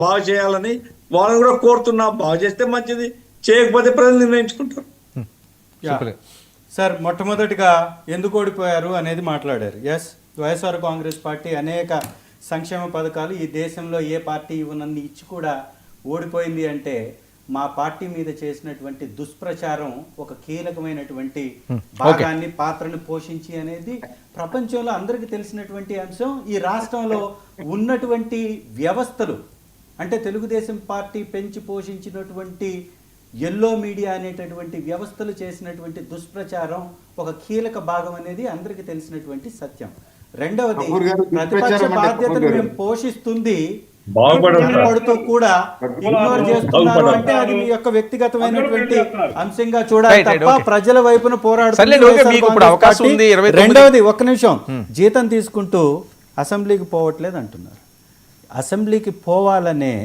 బాగు చేయాలని వాళ్ళని కూడా కోరుతున్నా. బాగు చేస్తే మంచిది, చేయకపోతే ప్రజలు నిర్ణయించుకుంటారు. సార్, మొట్టమొదటిగా ఎందుకు ఓడిపోయారు అనేది మాట్లాడారు. ఎస్, వైఎస్ఆర్ కాంగ్రెస్ పార్టీ అనేక సంక్షేమ పథకాలు ఈ దేశంలో ఏ పార్టీ ఇవ్వనన్ని ఇచ్చి కూడా ఓడిపోయింది అంటే మా పార్టీ మీద చేసినటువంటి దుష్ప్రచారం ఒక కీలకమైనటువంటి భాగాన్ని పాత్రను పోషించి అనేది ప్రపంచంలో అందరికీ తెలిసినటువంటి అంశం. ఈ రాష్ట్రంలో ఉన్నటువంటి వ్యవస్థలు అంటే తెలుగుదేశం పార్టీ పెంచి పోషించినటువంటి ఎల్లో మీడియా అనేటటువంటి వ్యవస్థలు చేసినటువంటి దుష్ప్రచారం ఒక కీలక భాగం అనేది అందరికీ తెలిసినటువంటి సత్యం. రెండవది, ప్రతిపక్ష బాధ్యతను మేము పోషిస్తుంది పడుతూ కూడా ఇగ్నోర్ చేస్తున్నారు అంటే అది మీ యొక్క వ్యక్తిగతమైనటువంటి అంశంగా చూడాలి తప్ప ప్రజల వైపున పోరాడుతుంది. రెండవది, ఒక్క నిమిషం, జీతం తీసుకుంటూ అసెంబ్లీకి పోవట్లేదు అంటున్నారు. అసెంబ్లీకి పోవాలనే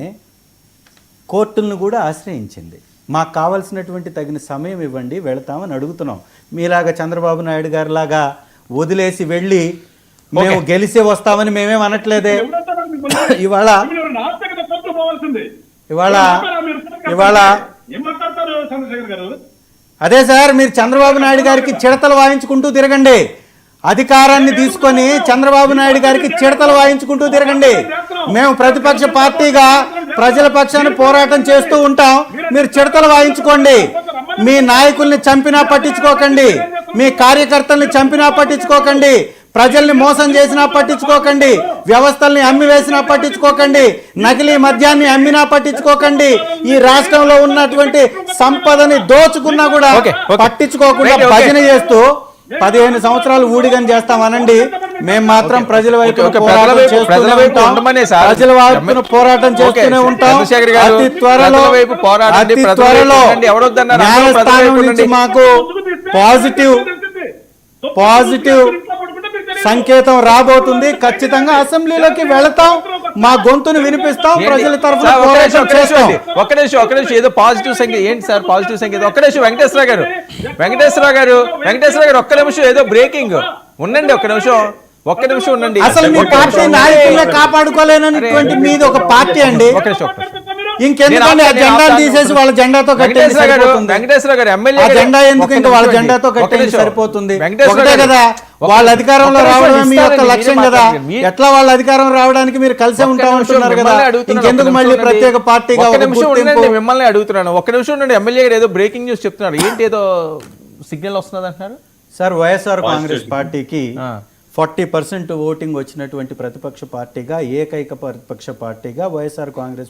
కోర్టులను కూడా ఆశ్రయించింది. మాకు కావాల్సినటువంటి తగిన సమయం ఇవ్వండి, వెళతామని అడుగుతున్నాం. మీలాగా చంద్రబాబు నాయుడు గారి లాగా వదిలేసి వెళ్ళి మేము గెలిసే వస్తామని మేమేం అనట్లేదే. ఇవాళ అదే సార్, మీరు చంద్రబాబు నాయుడు గారికి చిడతలు వాయించుకుంటూ తిరగండి. అధికారాన్ని తీసుకొని చంద్రబాబు నాయుడు గారికి చిడతలు వాయించుకుంటూ తిరగండి. మేము ప్రతిపక్ష పార్టీగా ప్రజల పక్షాన్ని పోరాటం చేస్తూ ఉంటాం. మీరు చిడతలు వాయించుకోండి. మీ నాయకుల్ని చంపినా పట్టించుకోకండి, మీ కార్యకర్తల్ని చంపినా పట్టించుకోకండి, ప్రజల్ని మోసం చేసినా పట్టించుకోకండి, వ్యవస్థల్ని అమ్మి వేసినా పట్టించుకోకండి, నకిలీ మద్యాన్ని అమ్మినా పట్టించుకోకండి, ఈ రాష్ట్రంలో ఉన్నటువంటి సంపదని దోచుకున్నా కూడా పట్టించుకోకుండా భజన చేస్తూ 15 సంవత్సరాలు ఊడిగని చేస్తామనండి. మేము మాత్రం ప్రజల వైపు పోరాటం చేస్తూనే ఉంటాం. అతి త్వరలో న్యాయస్థానం నుంచి మాకు పాజిటివ్ సంకేతం రాబోతుంది. ఖచ్చితంగా అసెంబ్లీలోకి వెళతాం, మా గొంతును వినిపిస్తాం, ప్రజల తరఫున పోరాటం చేస్తాం. ఒక్క నిమిషం ఏదో పాజిటివ్ సంఖ్య ఏంటి సార్? పాజిటివ్ సంఖ్య ఒక్క నిమిషం. వెంకటేశ్వరరావు గారు ఒక్క నిమిషం, ఏదో బ్రేకింగ్ ఉండండి. ఒక్క నిమిషం ఉండండి. అసలు మీ పార్టీ నాయకులనే కాపాడుకోలేనటువంటి మీది ఒక పార్టీ అండి. ఇంకెందుకండి ఆ జెండాను తీసేసి వాళ్ళ జెండాతో కట్టేసి వెంకటేశ్వర గారు ఎమ్మెల్యే జెండా ఎందుకు ఇంకా వాళ్ళ జెండాతో కట్టేసి సరిపోతుంది. ఒకటే కదా, వాళ్ళ అధికారంలో రావడమే మీ యొక్క లక్ష్యం కదా. ఎట్లా వాళ్ళ అధికారం రావడానికి మీరు కలిసే ఉంటామంటున్నారు కదా, ఇంకెందుకు మళ్ళీ ప్రత్యేక పార్టీగా? మిమ్మల్ని అడుగుతున్నాను, ఒక్క నిమిషం ఉండండి. ఎమ్మెల్యే గారు ఏదో బ్రేకింగ్ న్యూస్ చెప్తున్నారు, ఏంటి ఏదో సిగ్నల్ వస్తున్నది అంటున్నారు సార్. వైఎస్ఆర్ కాంగ్రెస్ పార్టీకి 40% ఓటింగ్ వచ్చినటువంటి ప్రతిపక్ష పార్టీగా, ఏకైక ప్రతిపక్ష పార్టీగా వైఎస్ఆర్ కాంగ్రెస్